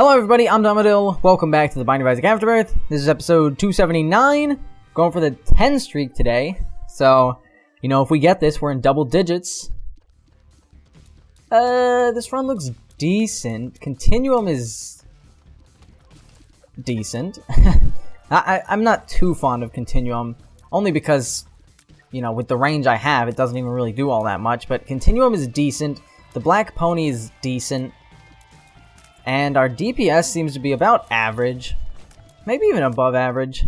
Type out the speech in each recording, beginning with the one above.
Hello everybody, I'm Dominodyl. Welcome back to the Binding of Isaac Afterbirth. This is episode 279. Going for the 10 streak today. So, you know, if we get this, we're in double digits. This run looks decent. Continuum is decent. I'm not too fond of Continuum, only because, you know, with the range I have, it doesn't even really do all that much. But Continuum is decent. The Black Pony is decent. And our DPS seems to be about average. Maybe even above average.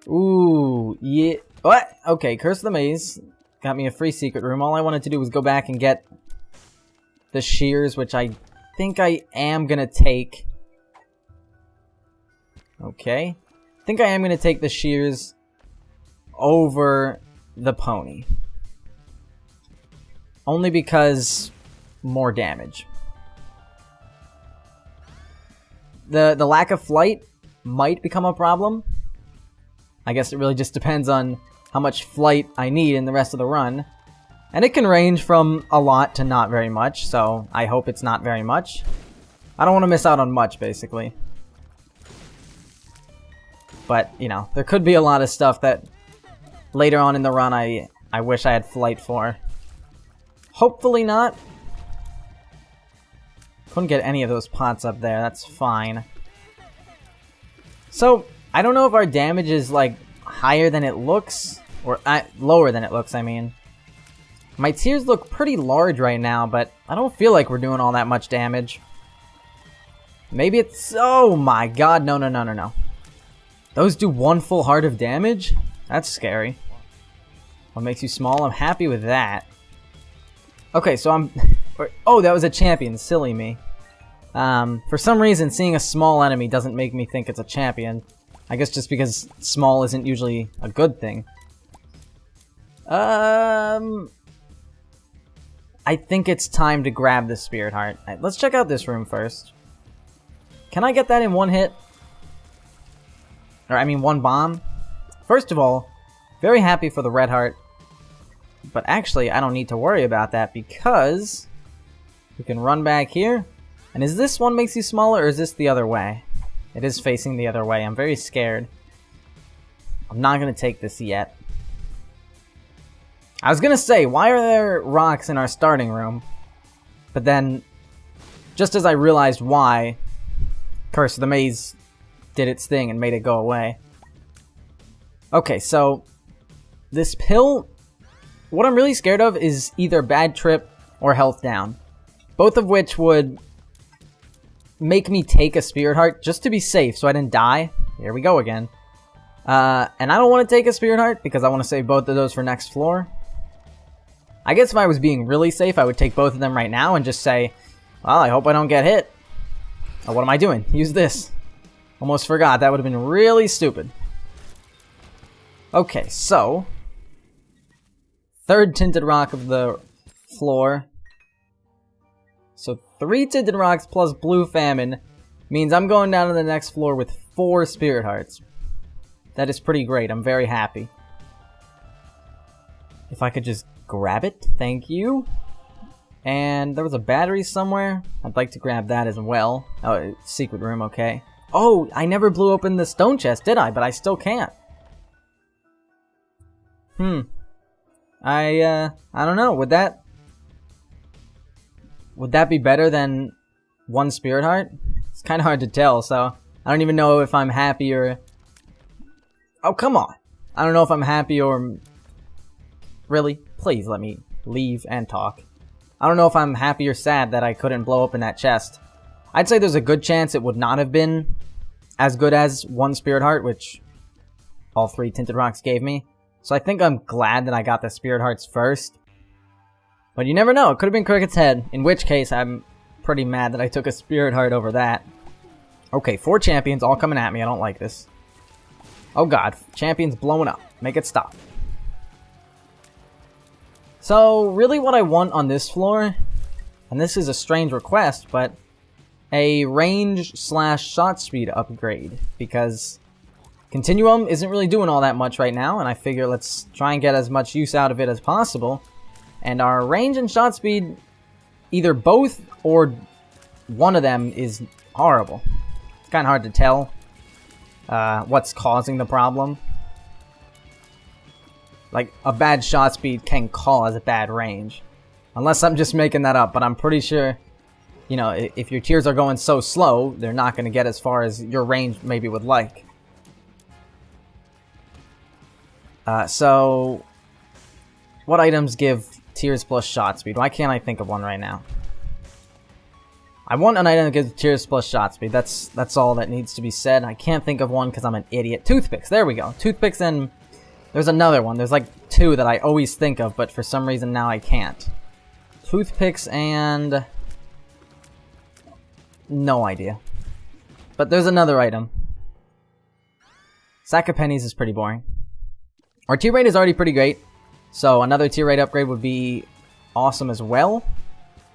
Ooh, yeah. What? Okay, Curse of the Maze. Got me a free secret room. All I wanted to do was go back and get the shears, which I think I am gonna take. Okay. I think I am gonna take the shears over the pony. Only because more damage. The lack of flight might become a problem. I guess it really just depends on how much flight I need in the rest of the run. And it can range from a lot to not very much, so I hope it's not very much. I don't want to miss out on much, basically. But, you know, there could be a lot of stuff that later on in the run I wish I had flight for. Hopefully not. Couldn't get any of those pots up there, that's fine. So, I don't know if our damage is, like, higher than it looks, or lower than it looks, I mean. My tiers look pretty large right now, but I don't feel like we're doing all that much damage. Maybe it's... Oh my god, no. Those do one full heart of damage? That's scary. What makes you small? I'm happy with that. Okay, so I'm... Oh, that was a champion. Silly me. For some reason, seeing a small enemy doesn't make me think it's a champion. I guess just because small isn't usually a good thing. I think it's time to grab the Spirit Heart. Right, let's check out this room first. Can I get that in one hit? Or, I mean, one bomb? First of all, very happy for the Red Heart. But actually, I don't need to worry about that because... we can run back here. And is this one makes you smaller, or is this the other way? It is facing the other way. I'm very scared. I'm not going to take this yet. I was going to say, why are there rocks in our starting room? But then, just as I realized why, Curse of the Maze did its thing and made it go away. Okay, so this pill, what I'm really scared of is either bad trip or health down. Both of which would make me take a Spirit Heart just to be safe so I didn't die. Here we go again. And I don't want to take a Spirit Heart because I want to save both of those for next floor. I guess if I was being really safe, I would take both of them right now and just say, well, I hope I don't get hit. Oh, what am I doing? Use this. Almost forgot. That would have been really stupid. Okay, so... third tinted rock of the floor. So 3 tinted rocks plus blue famine means I'm going down to the next floor with 4 Spirit Hearts. That is pretty great. I'm very happy. If I could just grab it, thank you. And there was a battery somewhere. I'd like to grab that as well. Oh, secret room, okay. Oh, I never blew open the stone chest, did I? But I still can't. I don't know. Would that be better than 1 Spirit Heart? It's kind of hard to tell, so I don't even know if I'm happy or... Oh, come on! I don't know if I'm happy or... Really? Please let me leave and talk. I don't know if I'm happy or sad that I couldn't blow open that chest. I'd say there's a good chance it would not have been as good as 1 Spirit Heart, which all 3 Tinted Rocks gave me. So I think I'm glad that I got the Spirit Hearts first. But you never know, it could have been Cricket's head, in which case I'm pretty mad that I took a Spirit Heart over that. Okay, 4 champions all coming at me, I don't like this. Oh god, champions blowing up. Make it stop. So, really what I want on this floor, and this is a strange request, but a range/shot speed upgrade, because Continuum isn't really doing all that much right now, and I figure let's try and get as much use out of it as possible. And our range and shot speed, either both or one of them is horrible. It's kind of hard to tell what's causing the problem. Like, a bad shot speed can cause a bad range. Unless I'm just making that up, but I'm pretty sure, you know, if your tiers are going so slow, they're not going to get as far as your range maybe would like. So, what items give tiers plus shot speed? Why can't I think of one right now? I want an item that gives tiers plus shot speed. That's all that needs to be said. I can't think of one because I'm an idiot. Toothpicks, there we go. Toothpicks, and there's another one. There's like two that I always think of, but for some reason now I can't. Toothpicks and... no idea. But there's another item. Sack of pennies is pretty boring. Our tier rate is already pretty great, so another tier rate upgrade would be awesome as well.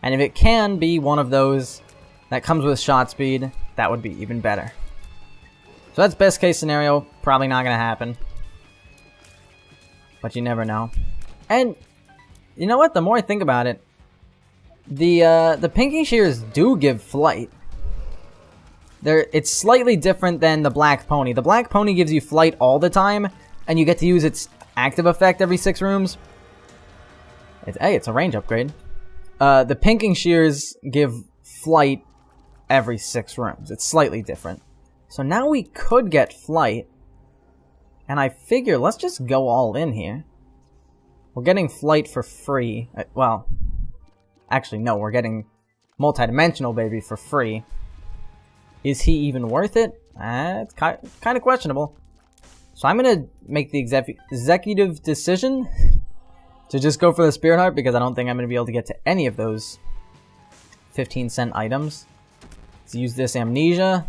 And if it can be one of those that comes with shot speed, that would be even better. So that's best case scenario. Probably not going to happen. But you never know. And you know what? The more I think about it, the pinking shears do give flight. It's slightly different than the black pony. The black pony gives you flight all the time, and you get to use its active effect every 6 rooms. Hey, it's a range upgrade. The pinking shears give flight every 6 rooms. It's slightly different. So now we could get flight. And I figure, let's just go all in here. We're getting flight for free. Well, actually, no, we're getting multidimensional baby for free. Is he even worth it? It's kind of questionable. So I'm going to make the executive decision to just go for the Spirit Heart, because I don't think I'm going to be able to get to any of those 15-cent items. Let's use this Amnesia.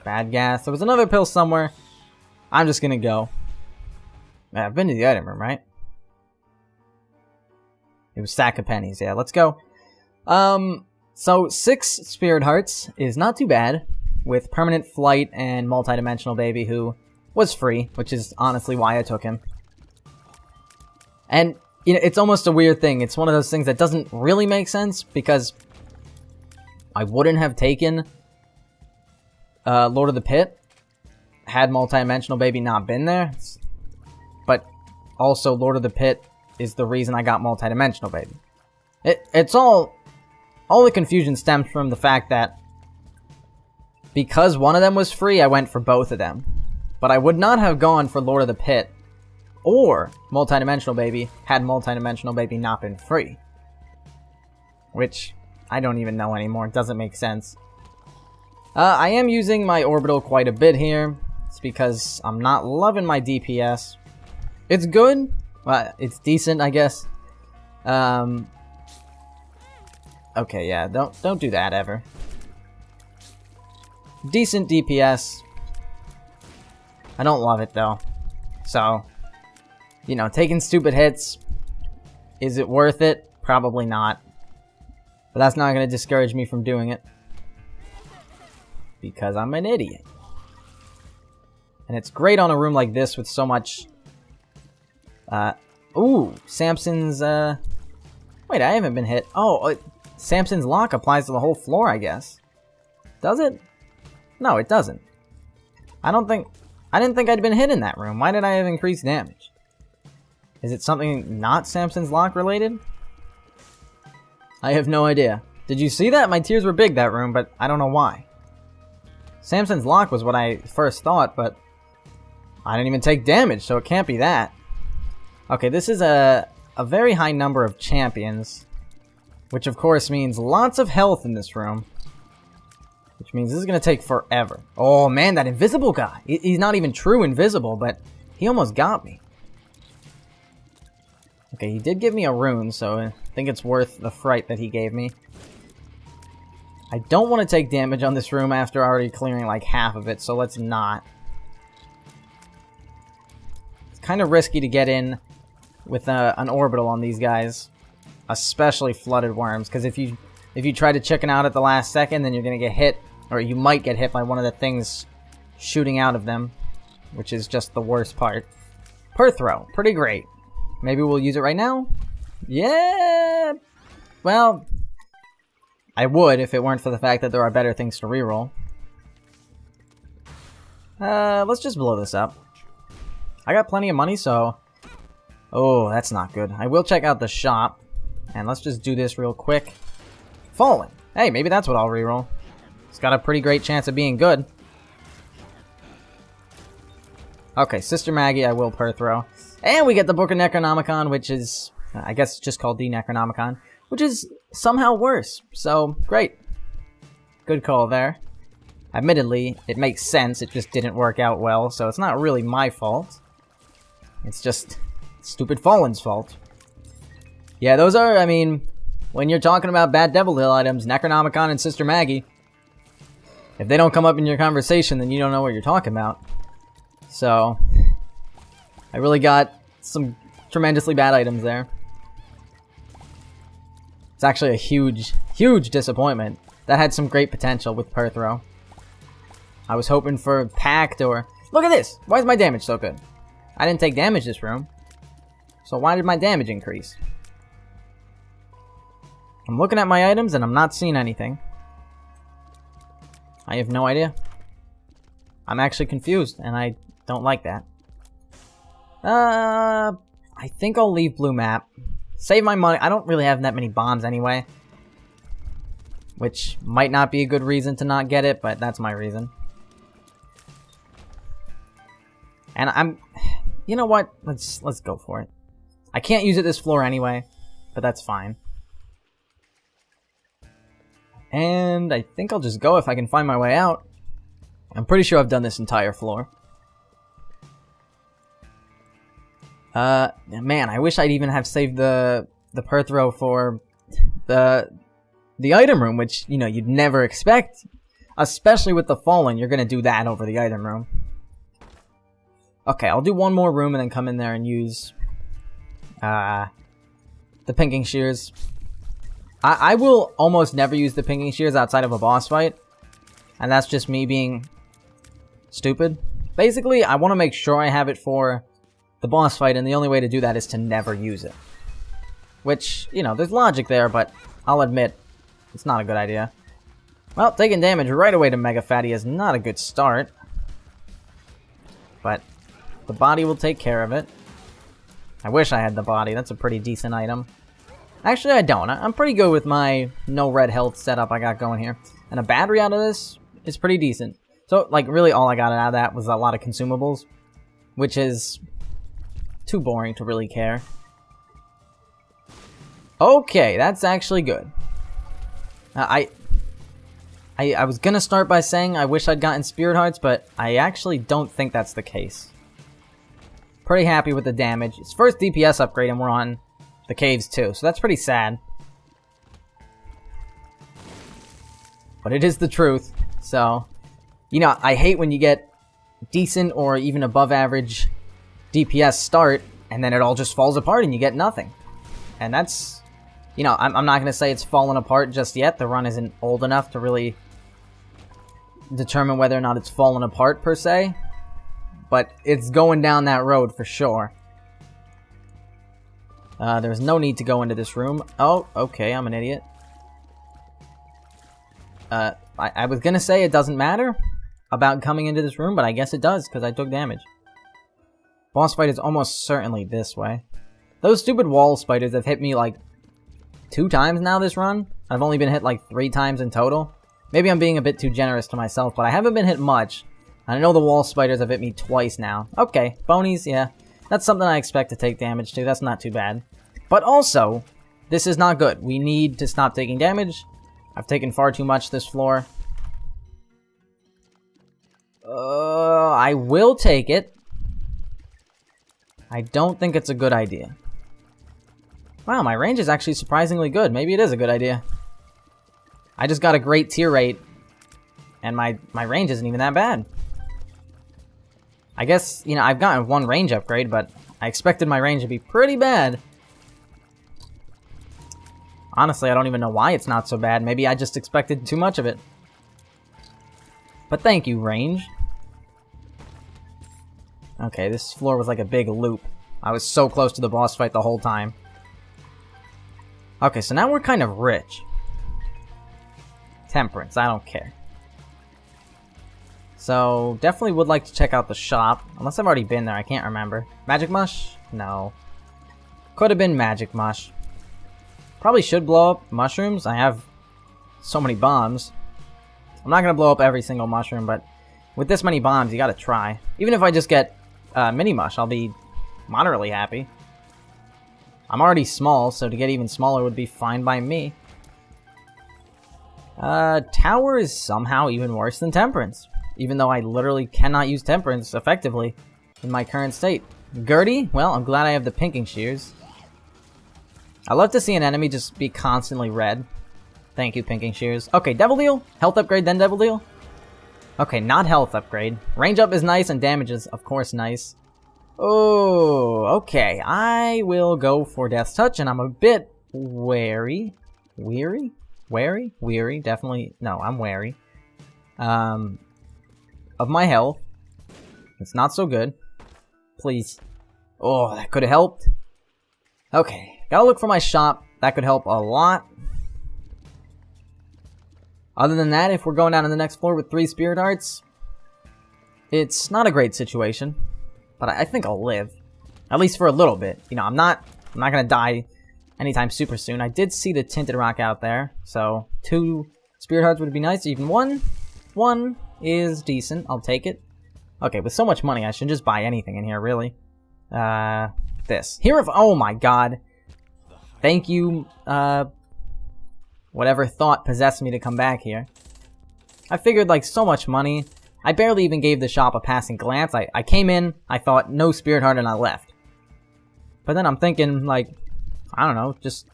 Bad gas. There was another pill somewhere. I'm just going to go. I've been to the item room, right? It was Sack of pennies. Yeah, let's go. So 6 Spirit Hearts is not too bad, with permanent flight and multidimensional baby, who was free, which is honestly why I took him. And, you know, it's almost a weird thing. It's one of those things that doesn't really make sense, because I wouldn't have taken Lord of the Pit had multidimensional baby not been there. But also, Lord of the Pit is the reason I got multidimensional baby. It's all the confusion stems from the fact that because one of them was free, I went for both of them. But I would not have gone for Lord of the Pit or multidimensional baby had multidimensional baby not been free. Which I don't even know anymore. It doesn't make sense. I am using my orbital quite a bit here. It's because I'm not loving my DPS. It's good. Well, it's decent, I guess. Okay, yeah, don't do that ever. Decent DPS. I don't love it though. So, you know, taking stupid hits, is it worth it? Probably not. But that's not going to discourage me from doing it. Because I'm an idiot. And it's great on a room like this with so much... ooh, Samson's, wait, I haven't been hit. Oh, Samson's lock applies to the whole floor, I guess. Does it? No, it doesn't. I didn't think I'd been hit in that room. Why did I have increased damage? Is it something not Samson's lock related? I have no idea. Did you see that? My tears were big that room, but I don't know why. Samson's lock was what I first thought, but I didn't even take damage, so it can't be that. Okay, this is a very high number of champions, which of course means lots of health in this room. Which means this is going to take forever. Oh man, that invisible guy. He's not even true invisible, but he almost got me. Okay, he did give me a rune, so I think it's worth the fright that he gave me. I don't want to take damage on this room after already clearing like half of it, so let's not. It's kind of risky to get in with an orbital on these guys, especially flooded worms, because if you try to chicken out at the last second, then you're going to get hit, or you might get hit by one of the things shooting out of them, which is just the worst part. Per throw, pretty great. Maybe we'll use it right now? Yeah! Well, I would if it weren't for the fact that there are better things to reroll. Let's just blow this up. I got plenty of money, so... Oh, that's not good. I will check out the shop. And let's just do this real quick. Fallen. Hey, maybe that's what I'll reroll. It's got a pretty great chance of being good. Okay, Sister Maggie, I will per throw. And we get the Book of Necronomicon, which is... I guess it's just called the Necronomicon. Which is somehow worse. So, great. Good call there. Admittedly, it makes sense. It just didn't work out well, so it's not really my fault. It's just stupid Fallen's fault. Yeah, those are, I mean, when you're talking about bad Devil Hill items, Necronomicon and Sister Maggie, if they don't come up in your conversation, then you don't know what you're talking about. So, I really got some tremendously bad items there. It's actually a huge, huge disappointment. That had some great potential with per throw. I was hoping for Pact or... Look at this! Why is my damage so good? I didn't take damage this room. So why did my damage increase? I'm looking at my items and I'm not seeing anything. I have no idea. I'm actually confused and I don't like that. I think I'll leave blue map. Save my money. I don't really have that many bombs anyway. Which might not be a good reason to not get it, but that's my reason. And I'm... You know what? Let's go for it. I can't use it this floor anyway, but that's fine. And I think I'll just go if I can find my way out. I'm pretty sure I've done this entire floor. Man, I wish I'd even have saved the per throw for the item room, which, you know, you'd never expect. Especially with the Fallen, you're gonna do that over the item room. Okay, I'll do one more room and then come in there and use the Pinking Shears. I will almost never use the Pinking Shears outside of a boss fight. And that's just me being stupid. Basically, I want to make sure I have it for the boss fight, and the only way to do that is to never use it. Which, you know, there's logic there, but I'll admit, it's not a good idea. Well, taking damage right away to Mega Fatty is not a good start. But the body will take care of it. I wish I had the body. That's a pretty decent item. Actually, I don't. I'm pretty good with my no red health setup I got going here. And a battery out of this is pretty decent. So, like, really all I got out of that was a lot of consumables. Which is too boring to really care. Okay, that's actually good. I was gonna start by saying I wish I'd gotten Spirit Hearts, but I actually don't think that's the case. Pretty happy with the damage. It's first DPS upgrade and we're on the caves too, so that's pretty sad. But it is the truth, so... You know, I hate when you get decent or even above average DPS start, and then it all just falls apart and you get nothing. And that's... You know, I'm not going to say it's fallen apart just yet. The run isn't old enough to really determine whether or not it's fallen apart per se. But it's going down that road for sure. There's no need to go into this room. Oh, okay, I'm an idiot. I was gonna say it doesn't matter about coming into this room, but I guess it does, because I took damage. Boss fight is almost certainly this way. Those stupid wall spiders have hit me, like, 2 times now this run. I've only been hit, like, 3 times in total. Maybe I'm being a bit too generous to myself, but I haven't been hit much. I know the wall spiders have hit me twice now. Okay, bonies, yeah. That's something I expect to take damage to. That's not too bad. But also, this is not good. We need to stop taking damage. I've taken far too much this floor. I will take it. I don't think it's a good idea. Wow, my range is actually surprisingly good. Maybe it is a good idea. I just got a great tier rate, and my range isn't even that bad. I guess, you know, I've gotten 1 range upgrade, but I expected my range to be pretty bad. Honestly, I don't even know why it's not so bad. Maybe I just expected too much of it. But thank you, range. Okay, this floor was like a big loop. I was so close to the boss fight the whole time. Okay, so now we're kind of rich. temperance. I don't care. So, definitely would like to check out the shop. Unless I've already been there, I can't remember. Magic Mush? No. Could have been Magic Mush. Probably should blow up mushrooms. I have so many bombs. I'm not going to blow up every single mushroom, but with this many bombs, you got to try. Even if I just get Mini Mush, I'll be moderately happy. I'm already small, so to get even smaller would be fine by me. Tower is somehow even worse than Temperance, even though I literally cannot use Temperance effectively in my current state. Gertie? Well, I'm glad I have the Pinking Shears. I love to see an enemy just be constantly red. Thank you, Pinking Shears. Okay, Devil Deal? Health upgrade, then Devil Deal? Okay, not health upgrade. Range up is nice, and damage is, of course, nice. Oh, okay. I will go for Death's Touch, and I'm a bit wary. Weary? Wary? Weary, definitely. No, I'm wary. Of my health. It's not so good. Please. Oh, that could have helped. Okay, gotta look for my shop. That could help a lot. Other than that, if we're going down to the next floor with 3 Spirit Hearts, it's not a great situation. But I think I'll live. At least for a little bit. You know, I'm not gonna die anytime super soon. I did see the Tinted Rock out there, so 2 Spirit Hearts would be nice. Even one is decent. I'll take it. Okay, with so much money, I should just buy anything in here, really. This. Oh my god. Thank you, whatever thought possessed me to come back here. I figured, like, so much money. I barely even gave the shop a passing glance. I came in, I thought, no Spirit Heart, and I left. But then I'm thinking, like, I don't know, just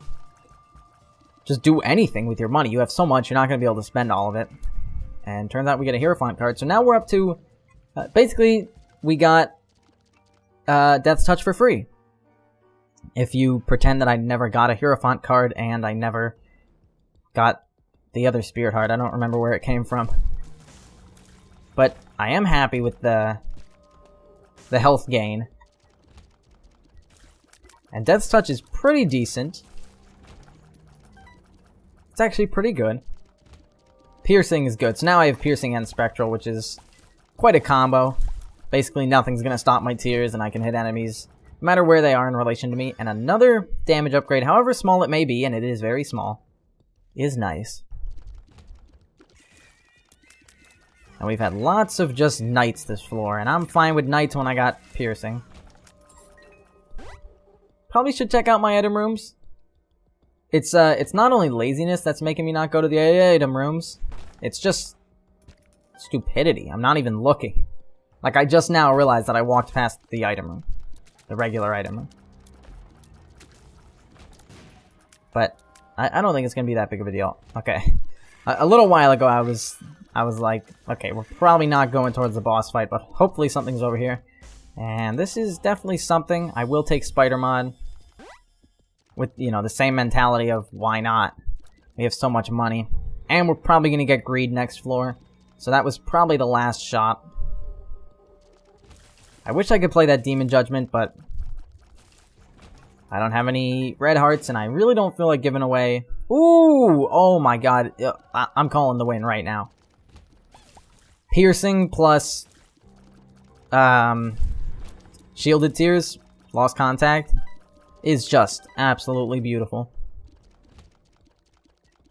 do anything with your money. You have so much, you're not going to be able to spend all of it. And turns out we get a Hierophant card. So now we're up to, basically, we got Death's Touch for free. If you pretend that I never got a Hierophant card and I never got the other Spirit Heart. I don't remember where it came from. But I am happy with the health gain. And Death's Touch is pretty decent. It's actually pretty good. Piercing is good. So now I have Piercing and Spectral, which is quite a combo. Basically, nothing's going to stop my tears, and I can hit enemies no matter where they are in relation to me. And another damage upgrade, however small it may be, and it is very small, is nice. And we've had lots of just Knights this floor, and I'm fine with Knights when I got Piercing. Probably should check out my item rooms. It's not only laziness that's making me not go to the item rooms. It's just stupidity. I'm not even looking. Like, I just now realized that I walked past the item room. The regular item room. But I don't think it's going to be that big of a deal. Okay. A little while ago, I was like, okay, we're probably not going towards the boss fight, but hopefully something's over here. And this is definitely something. I will take Spider Mod. With, you know, the same mentality of why not. We have so much money. And we're probably going to get Greed next floor. So that was probably the last shot. I wish I could play that Demon Judgment, but I don't have any red hearts, and I really don't feel like giving away. Ooh! Oh my god. I'm calling the win right now. Piercing plus Shielded Tears, Lost Contact, is just absolutely beautiful.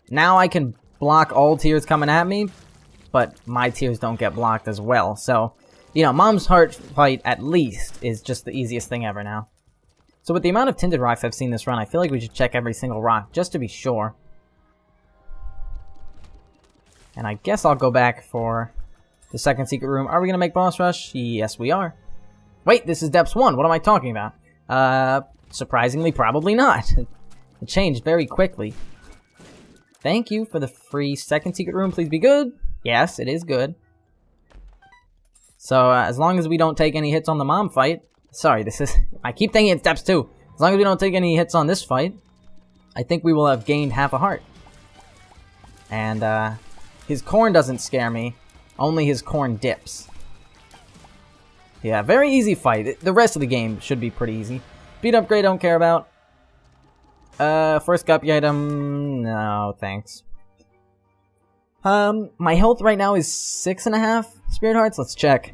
Now I can block all tears coming at me, but my tears don't get blocked as well. So, you know, Mom's Heart fight at least is just the easiest thing ever now. So with the amount of Tinted Rocks I've seen this run, I feel like we should check every single rock just to be sure. And I guess I'll go back for the second secret room. Are we going to make Boss Rush? Yes, we are. Wait, this is Depths 1. What am I talking about? Surprisingly, probably not. It changed very quickly. Thank you for the free second secret room. Please be good. Yes, it is good. So, as long as we don't take any hits on the mom fight... Sorry, this is... I keep thinking it's Depths 2. As long as we don't take any hits on this fight, I think we will have gained half a heart. And, his corn doesn't scare me. Only his corn dips. Yeah, very easy fight. The rest of the game should be pretty easy. Speed upgrade, don't care about. First guppy item, no, thanks. My health right now is 6.5 spirit hearts. Let's check.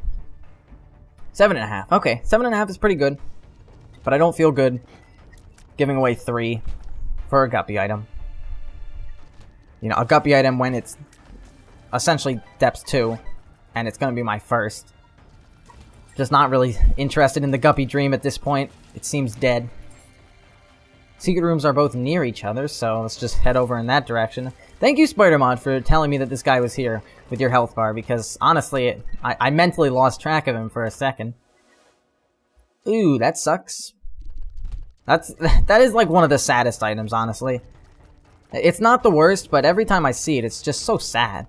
7.5. Okay, 7.5 is pretty good. But I don't feel good giving away 3 for a guppy item. You know, a guppy item when it's essentially depths 2, and it's gonna be my first. Just not really interested in the guppy dream at this point. It seems dead. Secret rooms are both near each other, so let's just head over in that direction. Thank you, Spider-Mod, for telling me that this guy was here with your health bar, because honestly, I mentally lost track of him for a second. Ooh, that sucks. That is like one of the saddest items, honestly. It's not the worst, but every time I see it, it's just so sad.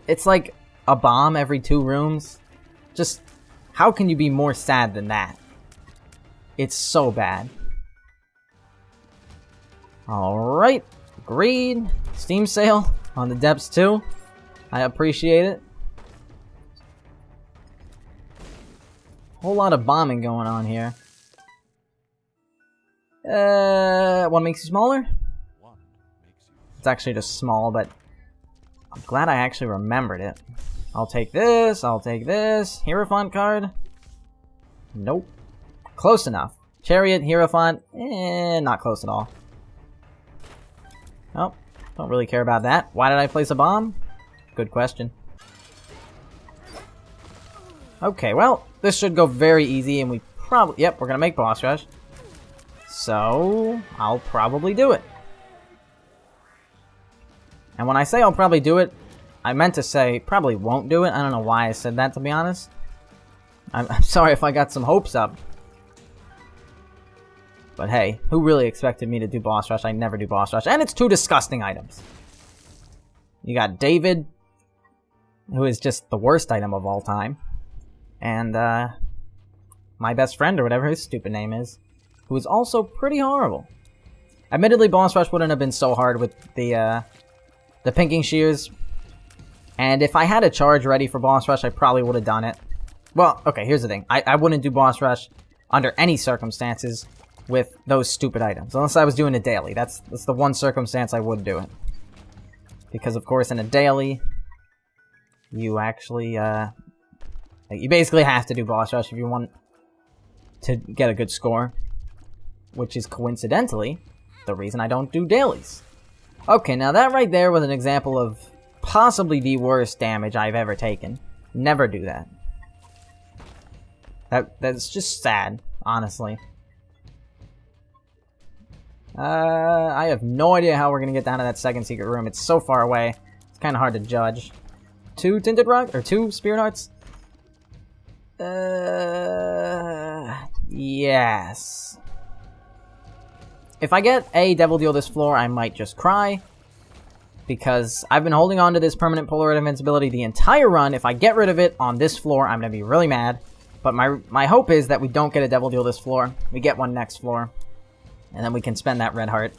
It's like a bomb every 2 rooms. Just, how can you be more sad than that? It's so bad. Alright, agreed. Steam sale on the depths too. I appreciate it. Whole lot of bombing going on here. One makes you smaller? It's actually just small, but I'm glad I actually remembered it. I'll take this, I'll take this. Hierophant card? Nope. Close enough. Chariot, Hierophant, not close at all. Oh, don't really care about that. Why did I place a bomb? Good question. Okay, well, this should go very easy, and we probably... Yep, we're gonna make boss rush. So, I'll probably do it. And when I say I'll probably do it, I meant to say probably won't do it. I don't know why I said that, to be honest. I'm sorry if I got some hopes up. But hey, who really expected me to do boss rush? I never do boss rush. And it's 2 disgusting items. You got David, who is just the worst item of all time. And, my best friend, or whatever his stupid name is, who is also pretty horrible. Admittedly, boss rush wouldn't have been so hard with the pinking shears. And if I had a charge ready for boss rush, I probably would have done it. Well, okay, here's the thing. I wouldn't do boss rush under any circumstances with those stupid items. Unless I was doing a daily. That's the one circumstance I would do it. Because, of course, in a daily, you actually, you basically have to do boss rush if you want to get a good score. Which is coincidentally the reason I don't do dailies. Okay, now that right there was an example of possibly the worst damage I've ever taken. Never do that. That's just sad, honestly. I have no idea how we're gonna get down to that second secret room. It's so far away. It's kind of hard to judge. 2 tinted rock or 2 spirit hearts? Yes. If I get a Devil Deal this floor, I might just cry. Because I've been holding on to this permanent Polar Invincibility the entire run. If I get rid of it on this floor, I'm going to be really mad. But my hope is that we don't get a Devil Deal this floor. We get one next floor. And then we can spend that red heart.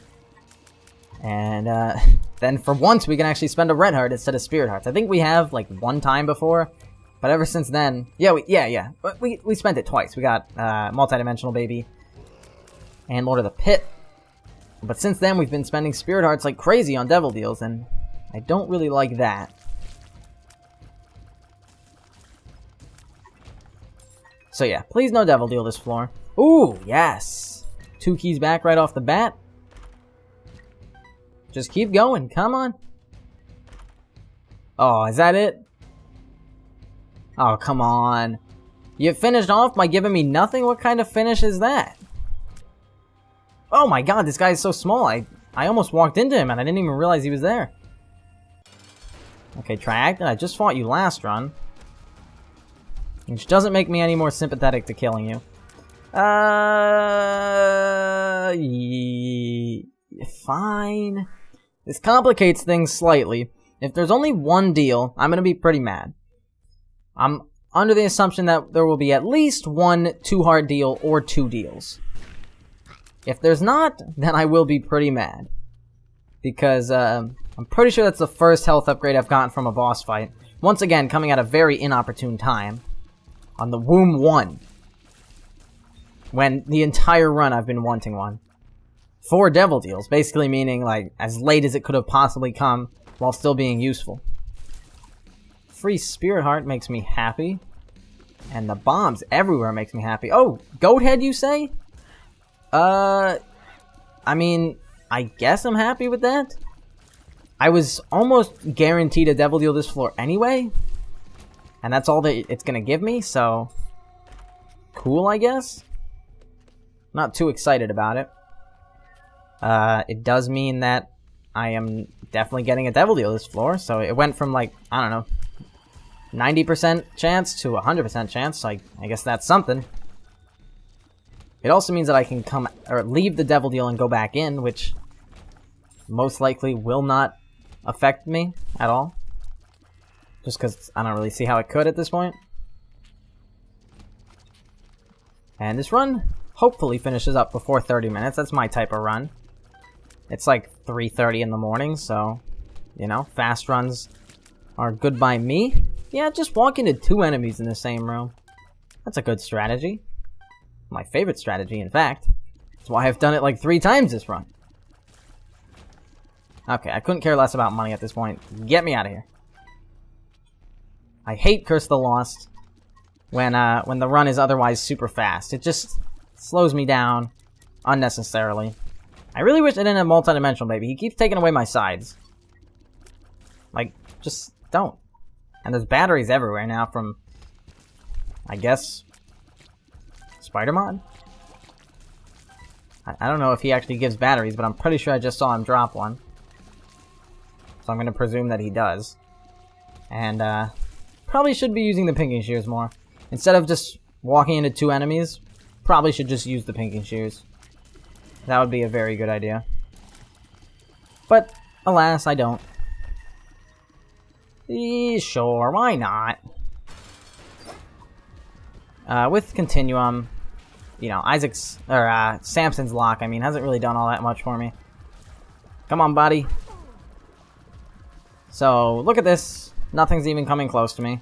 And then for once, we can actually spend a red heart instead of spirit hearts. I think we have, like, 1 time before. But ever since then... Yeah. But we spent it twice. We got Multidimensional Baby and Lord of the Pit. But since then, we've been spending spirit hearts like crazy on Devil Deals, and I don't really like that. So yeah, please no Devil Deal this floor. Ooh, yes! 2 keys back right off the bat. Just keep going, come on. Oh, is that it? Oh, come on. You finished off by giving me nothing? What kind of finish is that? Oh my god, this guy is so small. I almost walked into him and I didn't even realize he was there. Okay, Triactin, I just fought you last run. Which doesn't make me any more sympathetic to killing you. Fine. This complicates things slightly. If there's only 1 deal, I'm gonna be pretty mad. I'm under the assumption that there will be at least 1 2-heart deal or 2 deals. If there's not, then I will be pretty mad. Because, I'm pretty sure that's the first health upgrade I've gotten from a boss fight. Once again, coming at a very inopportune time. On the Womb 1. When the entire run I've been wanting one. 4 Devil Deals, basically meaning, like, as late as it could have possibly come while still being useful. Free Spirit Heart makes me happy. And the bombs everywhere makes me happy. Oh, Goat Head, you say? I mean, I guess I'm happy with that. I was almost guaranteed a Devil Deal this floor anyway. And that's all that it's gonna give me, so... cool, I guess? Not too excited about it. It does mean that I am definitely getting a Devil Deal this floor, so it went from, like, I don't know, 90% chance to 100% chance, so I guess that's something. It also means that I can come, or leave the Devil Deal and go back in, which most likely will not affect me at all. Just because I don't really see how it could at this point. And this run hopefully finishes up before 30 minutes. That's my type of run. It's like 3:30 in the morning, so, you know, fast runs are good by me. Yeah, just walk into 2 enemies in the same room. That's a good strategy. My favorite strategy, in fact. That's why I've done it like 3 times this run. Okay, I couldn't care less about money at this point. Get me out of here. I hate Curse of the Lost when the run is otherwise super fast. It just slows me down unnecessarily. I really wish I didn't have multi-dimensional, baby. He keeps taking away my sides. Like, just don't. And there's batteries everywhere now from, I guess, Spider-Mod? I don't know if he actually gives batteries, but I'm pretty sure I just saw him drop one. So I'm going to presume that he does. And, probably should be using the pinking shears more. Instead of just walking into 2 enemies, probably should just use the pinking shears. That would be a very good idea. But, alas, I don't. Sure, why not? With Continuum, you know, Samson's Lock, I mean, hasn't really done all that much for me. Come on, buddy. So, look at this. Nothing's even coming close to me.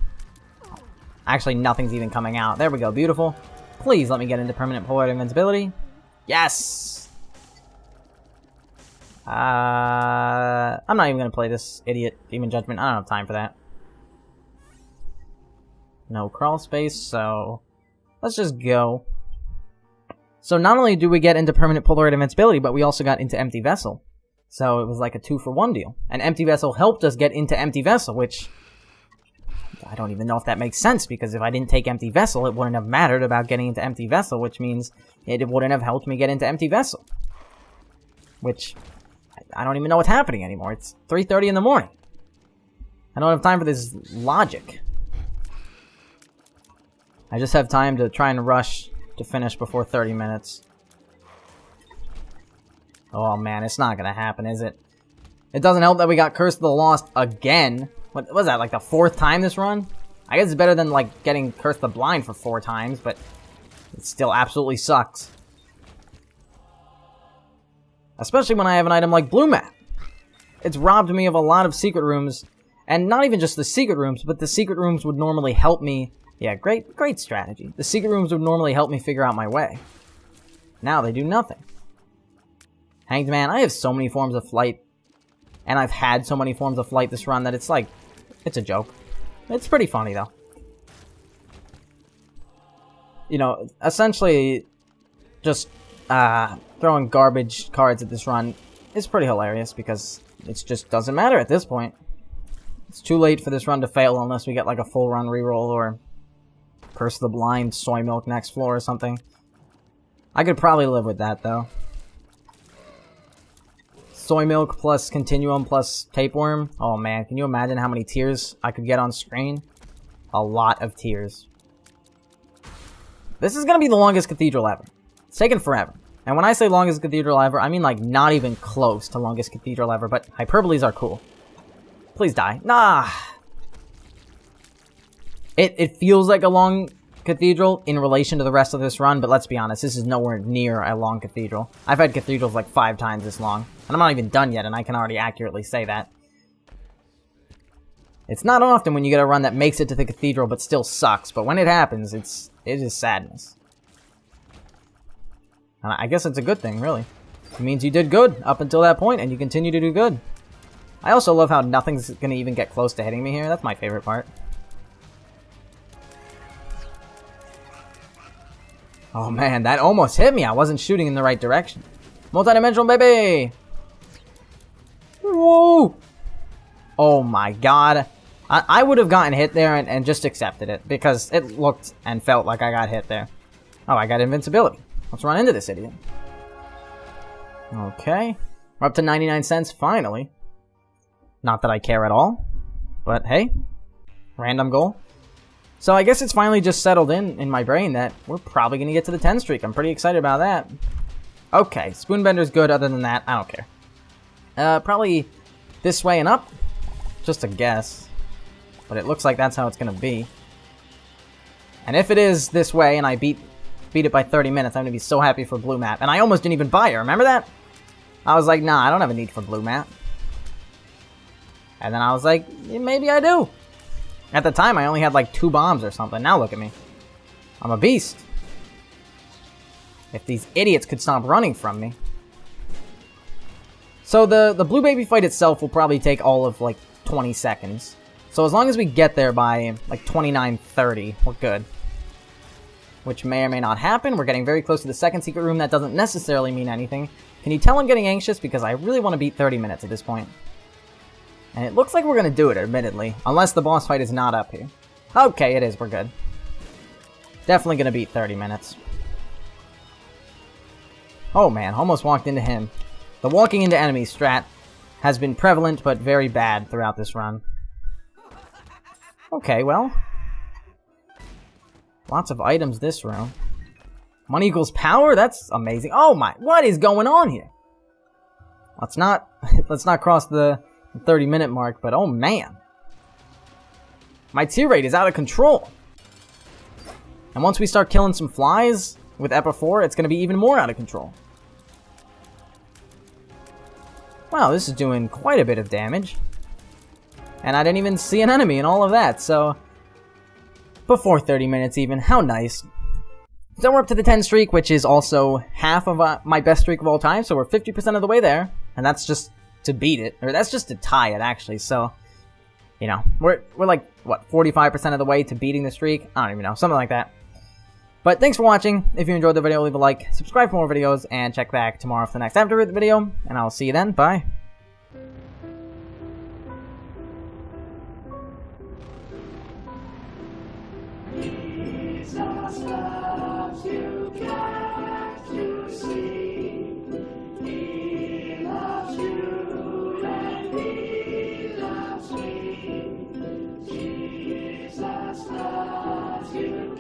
Actually, nothing's even coming out. There we go, beautiful. Please let me get into permanent Polaroid invincibility. Yes! I'm not even gonna play this idiot Demon Judgment. I don't have time for that. No crawl space, so let's just go. So not only do we get into permanent Polaroid invincibility, but we also got into Empty Vessel. So it was like a 2-for-1 deal. And Empty Vessel helped us get into Empty Vessel, which I don't even know if that makes sense, because if I didn't take Empty Vessel, it wouldn't have mattered about getting into Empty Vessel, which means it wouldn't have helped me get into Empty Vessel. Which, I don't even know what's happening anymore. It's 3:30 in the morning. I don't have time for this logic. I just have time to try and rush to finish before 30 minutes. Oh man, it's not gonna happen, is it? It doesn't help that we got Curse of the Lost again. What was that, like the 4th time this run? I guess it's better than like getting Curse of the Blind for 4 times, but it still absolutely sucks. Especially when I have an item like Blue Map. It's robbed me of a lot of secret rooms, and not even just the secret rooms, but the secret rooms would normally help me. Yeah, great strategy. The secret rooms would normally help me figure out my way. Now they do nothing. Hanged Man, I have so many forms of flight, and I've had so many forms of flight this run that it's like, it's a joke. It's pretty funny though. You know, essentially, just throwing garbage cards at this run is pretty hilarious because it just doesn't matter at this point. It's too late for this run to fail unless we get like a full run reroll or Curse of the Blind, Soy Milk next floor or something. I could probably live with that though. Soy Milk plus Continuum plus Tapeworm. Oh man, can you imagine how many tears I could get on screen? A lot of tears. This is gonna be the longest cathedral ever. It's taken forever. And when I say longest cathedral ever, I mean like not even close to longest cathedral ever, but hyperboles are cool. Please die. Nah! It feels like a long cathedral in relation to the rest of this run, but let's be honest, this is nowhere near a long cathedral. I've had cathedrals like 5 times this long, and I'm not even done yet, and I can already accurately say that. It's not often when you get a run that makes it to the cathedral but still sucks, but when it happens, it is sadness. And I guess it's a good thing, really. It means you did good up until that point, and you continue to do good. I also love how nothing's gonna even get close to hitting me here. That's my favorite part. Oh man, that almost hit me. I wasn't shooting in the right direction. Multidimensional baby! Whoa! Oh my god. I would have gotten hit there and just accepted it, because it looked and felt like I got hit there. Oh, I got invincibility. Let's run into this idiot. Okay. We're up to 99 cents, finally. Not that I care at all. But hey, random goal. So I guess it's finally just settled in my brain that we're probably going to get to the 10 streak. I'm pretty excited about that. Okay, Spoonbender's good. Other than that, I don't care. Probably this way and up. Just a guess. But it looks like that's how it's going to be. And if it is this way and I beat it by 30 minutes, I'm going to be so happy for blue map. And I almost didn't even buy it. Remember that? I was like, nah, I don't have a need for blue map. And then I was like, yeah, maybe I do. At the time, I only had like 2 bombs or something. Now look at me. I'm a beast. If these idiots could stop running from me. So the blue baby fight itself will probably take all of like 20 seconds. So as long as we get there by like 29:30, we're good. Which may or may not happen. We're getting very close to the second secret room. That doesn't necessarily mean anything. Can you tell I'm getting anxious? Because I really want to beat 30 minutes at this point. And it looks like we're going to do it, admittedly. Unless the boss fight is not up here. Okay, it is. We're good. Definitely going to beat 30 minutes. Oh man, almost walked into him. The walking into enemies strat has been prevalent but very bad throughout this run. Okay, well. Lots of items this room. Money equals power? That's amazing. Oh my, what is going on here? Let's not cross the 30-minute mark, but oh man. My tear rate is out of control. And once we start killing some flies with Epa 4, it's going to be even more out of control. Wow, this is doing quite a bit of damage. And I didn't even see an enemy and all of that, so... Before 30 minutes even, how nice. So we're up to the 10 streak, which is also half of my best streak of all time, so we're 50% of the way there. And that's just to beat it, or that's just to tie it, actually, so... You know, we're like, what, 45% of the way to beating the streak? I don't even know, something like that. But thanks for watching. If you enjoyed the video, leave a like, subscribe for more videos, and check back tomorrow for the next Afterbirth video. And I'll see you then. Bye. Jesus loves you, can't you see? He loves you and he loves me. Jesus loves you,